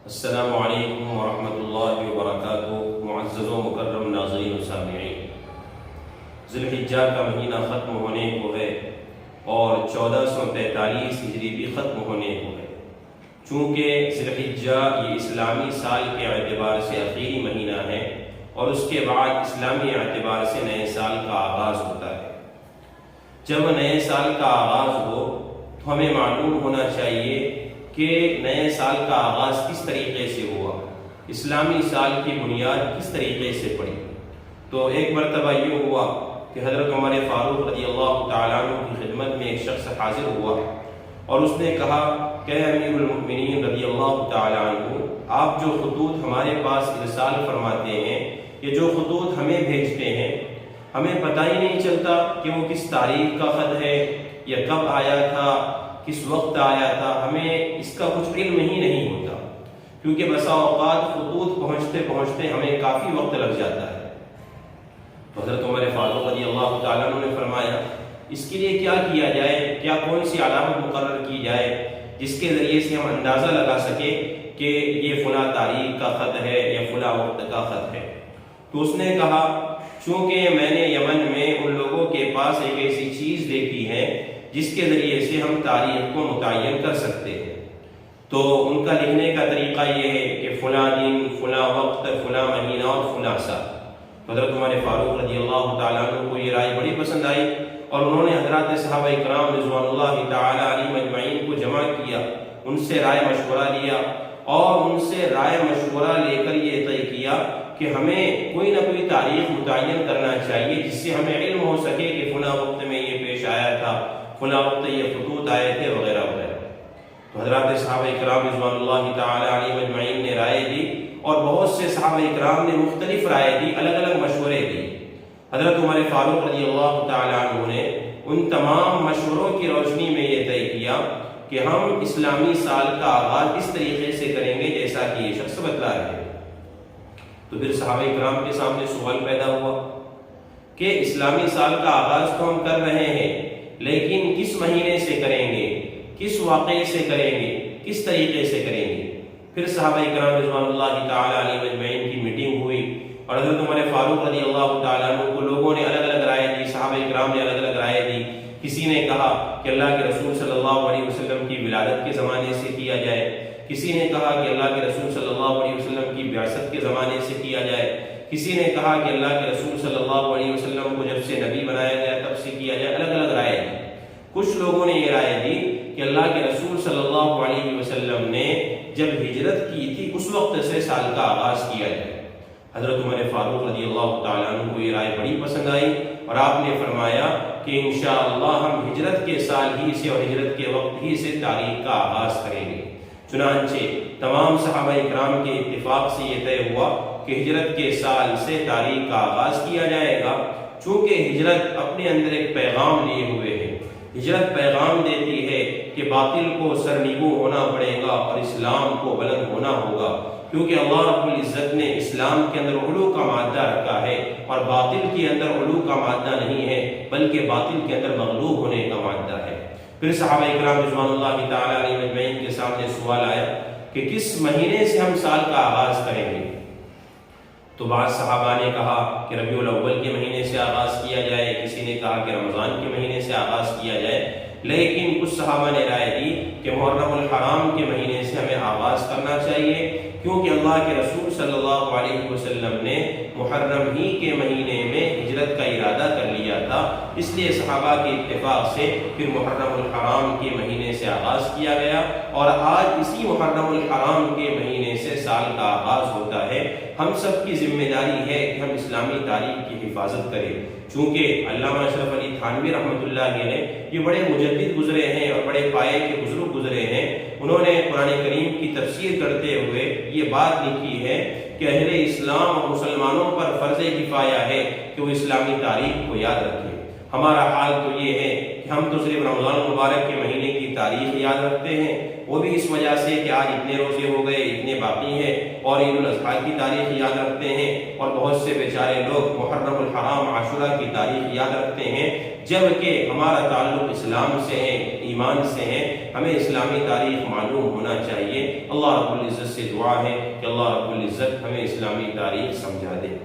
السلام علیکم ورحمۃ اللہ وبرکاتہ۔ معزز و مکرم ناظرین و سامعین، ذی الحجہ کا مہینہ ختم ہونے کو ہے اور 1443 ہجری بھی ختم ہونے کو ہے۔ چونکہ ذی الحجہ یہ اسلامی سال کے اعتبار سے آخری مہینہ ہے اور اس کے بعد اسلامی اعتبار سے نئے سال کا آغاز ہوتا ہے۔ جب نئے سال کا آغاز ہو تو ہمیں معلوم ہونا چاہیے کہ نئے سال کا آغاز کس طریقے سے ہوا، اسلامی سال کی بنیاد کس طریقے سے پڑی۔ تو ایک مرتبہ یہ ہوا کہ حضرت عمر فاروق رضی اللہ تعالیٰ عنہ کی خدمت میں ایک شخص حاضر ہوا اور اس نے کہا کہ امیر المؤمنین رضی اللہ تعالیٰ عنہ، آپ جو خطوط ہمارے پاس ارسال فرماتے ہیں، یہ جو خطوط ہمیں بھیجتے ہیں، ہمیں پتہ ہی نہیں چلتا کہ وہ کس تاریخ کا خط ہے یا کب آیا تھا، کس وقت آیا تھا، ہمیں اس کا کچھ علم ہی نہیں ہوتا، کیونکہ بسا اوقات خطوط پہنچتے پہنچتے ہمیں کافی وقت لگ جاتا ہے۔ تو حضرت عمر فاروق رضی اللہ تعالیٰ عنہ نے فرمایا اس کے لیے کیا کیا جائے، کیا کون سی علامت مقرر کی جائے جس کے ذریعے سے ہم اندازہ لگا سکے کہ یہ فلاں تاریخ کا خط ہے یا فلاں وقت کا خط ہے۔ تو اس نے کہا چونکہ میں نے یمن میں ان لوگوں کے پاس ایک ایسی چیز دیکھی ہے جس کے ذریعے سے ہم تاریخ کو متعین کر سکتے ہیں، تو ان کا لکھنے کا طریقہ یہ ہے کہ فلاں دن، فلاں وقت، فلاں مہینہ اور فلاں سال۔ حضرت عمر فاروق رضی اللہ تعالیٰ عنہ کو یہ رائے بڑی پسند آئی اور انہوں نے حضرات صحابہ کرام رضوان اللہ تعالیٰ علیہم اجمعین کو جمع کیا، ان سے رائے مشورہ لیا اور ان سے رائے مشورہ لے کر یہ طے کیا کہ ہمیں کوئی نہ کوئی تاریخ متعین کرنا چاہیے جس سے ہمیں علم ہو سکے کہ فلاں وقت میں یہ پیش آیا تھا، فلاں وقت یہ خطوط آئے تھے وغیرہ وغیرہ۔ تو حضرات صحابہ کرام رضوان اللہ تعالیٰ علیہم اجمعین نے رائے دی اور بہت سے صحابہ کرام نے مختلف رائے دی، الگ الگ مشورے دی۔ حضرت عمر فاروق رضی اللہ تعالیٰ عنہ نے ان تمام مشوروں کی روشنی میں یہ طے کیا کہ ہم اسلامی سال کا آغاز اس طریقے سے کریں گے جیسا کہ یہ شخص بتلا رہے ہیں۔ تو پھر صحابہ کرام کے سامنے سوال پیدا ہوا کہ اسلامی سال کا آغاز تو ہم کر رہے ہیں، لیکن کس مہینے سے کریں گے، کس واقعے سے کریں گے، کس طریقے سے کریں گے۔ پھر صحابہ کرام رضوان اللہ تعالیٰ علیہ اجمعین کی میٹنگ ہوئی اور حضرت عمر فاروق رضی اللہ تعالیٰ عنہ کو لوگوں نے الگ الگ رائے دی، صحابہ کرام نے الگ الگ رائے دی۔ کسی نے کہا کہ اللہ کے رسول صلی اللہ علیہ وسلم کی ولادت کے زمانے سے کیا جائے، کسی نے کہا کہ اللہ کے رسول صلی اللہ علیہ وسلم کی بعثت کے زمانے سے کیا جائے، کسی نے کہا کہ اللہ کے رسول صلی اللہ علیہ وسلم کو جب سے نبی بنایا گیا تب سے کیا جائے، الگ الگ رائے دی۔ کچھ لوگوں نے یہ رائے دی کہ اللہ کے رسول صلی اللہ علیہ وسلم نے جب ہجرت کی تھی اس وقت سے سال کا آغاز کیا جائے۔ حضرت عمر فاروق رضی اللہ تعالیٰ عنہ کو یہ رائے بڑی پسند آئی اور آپ نے فرمایا کہ انشاءاللہ ہم ہجرت کے سال ہی سے اور ہجرت کے وقت ہی سے تاریخ کا آغاز کریں گے۔ چنانچہ تمام صحابہ کرام کے اتفاق سے یہ طے ہوا کہ ہجرت کے سال سے تاریخ کا آغاز کیا جائے گا، چونکہ ہجرت اپنے اندر ایک پیغام لیے ہوئے ہے۔ ہجرت پیغام دیتی ہے کہ باطل کو سرنگو ہونا پڑے گا اور اسلام کو بلند ہونا ہوگا، کیونکہ اللہ رب العزت نے اسلام کے اندر علو کا مادہ رکھا ہے اور باطل کے اندر علو کا مادہ نہیں ہے بلکہ باطل کے اندر مغلوب ہونے کا مادہ ہے۔ پھر صحابہ کرام رضوان اللہ تعالیٰ علیہ اجمعین کے سامنے سوال آیا کہ کس مہینے سے ہم سال کا آغاز کریں گے۔ تو بعض صحابہ نے کہا کہ ربیع الاول کے مہینے سے آغاز کیا جائے، کسی نے کہا کہ رمضان کے مہینے سے آغاز کیا جائے، لیکن کچھ صحابہ نے رائے دی کہ محرم الحرام کے مہینے سے ہمیں آغاز کرنا چاہیے، کیونکہ اللہ کے رسول صلی اللہ علیہ وسلم نے محرم ہی کے مہینے میں ہجرت کا ارادہ کر لیا تھا، اس لیے صحابہ کے اتفاق سے پھر محرم الحرام کے مہینے سے آغاز کیا گیا اور آج اسی محرم الحرام کے مہینے سے سال کا آغاز ہوتا ہے۔ ہم سب کی ذمہ داری ہے کہ ہم اسلامی تاریخ کی حفاظت کریں، چونکہ علامہ اشرف علی تھانوی رحمۃ اللہ علیہ یہ بڑے مجدد گزرے ہیں اور بڑے پائے کے بزرگ گزرے ہیں۔ انہوں نے قرآن کریم کی تفسیر کرتے ہوئے یہ بات لکھی ہے کہ اہل اسلام اور مسلمانوں پر فرض کفایہ ہے کہ وہ اسلامی تاریخ کو یاد رکھیں۔ ہمارا حال تو یہ ہے کہ ہم تو صرف رمضان المبارک کے مہینے کی تاریخ یاد رکھتے ہیں، وہ بھی اس وجہ سے کہ آج اتنے روزے ہو گئے، اتنے باقی ہے اور عید الاضحیٰ کی تاریخ یاد رکھتے ہیں، اور بہت سے بیچارے لوگ محرم الحرام عاشورہ کی تاریخ یاد رکھتے ہیں، جبکہ ہمارا تعلق اسلام سے ہے، ایمان سے ہے، ہمیں اسلامی تاریخ معلوم ہونا چاہیے۔ اللہ رب العزت سے دعا ہے کہ اللہ رب العزت ہمیں اسلامی تاریخ سمجھا دے۔